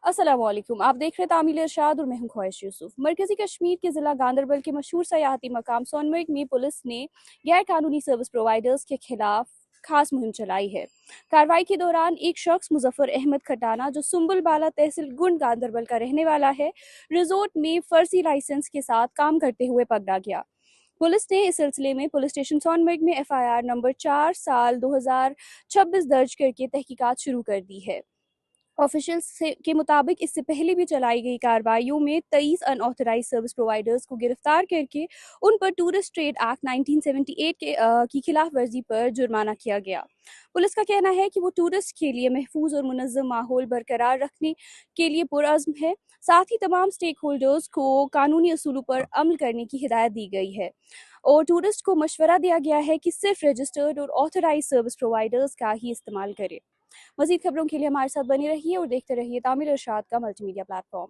अस्सलाम वालेकुम। आप देख रहे हैं तामील इरशाद और मैं हूं ख्वाहिश यूसुफ। मरकजी कश्मीर के जिला गांदरबल के मशहूर सयाहती मकाम सोनमर्ग में पुलिस ने गैर कानूनी सर्विस प्रोवाइडर्स के खिलाफ खास मुहिम चलाई है। कार्रवाई के दौरान एक शख्स मुजफ्फर अहमद खटाना, जो सुंबुल बाला तहसील गुंड गांदरबल का रहने वाला है, रिजोर्ट में फर्जी लाइसेंस के साथ काम करते हुए पकड़ा गया। पुलिस ने इस सिलसिले में पुलिस स्टेशन सोनमर्ग में FIR नंबर 4 साल 2026 दर्ज करके तहकीकात शुरू कर दी है। ऑफिशियल्स के मुताबिक इससे पहले भी चलाई गई कार्रवाइयों में 23 अनऑथराइज सर्विस प्रोवाइडर्स को गिरफ्तार करके उन पर टूरिस्ट ट्रेड एक्ट 1978 की खिलाफ वर्जी पर जुर्माना किया गया। पुलिस का कहना है कि वो टूरिस्ट के लिए महफूज और मुनज़्ज़म माहौल बरकरार रखने के लिए पुरअज़्म है। साथ ही तमाम स्टेक होल्डर्स को कानूनी असूलों पर अमल करने की हिदायत दी गई है और टूरिस्ट को मशवरा दिया गया है कि सिर्फ रजिस्टर्ड और ऑथराइज सर्विस प्रोवाइडर्स का ही इस्तेमाल करें। मज़ीद खबरों के लिए हमारे साथ बने रहिए और देखते रहिए तामीर इरशाद का मल्टीमीडिया प्लेटफॉर्म।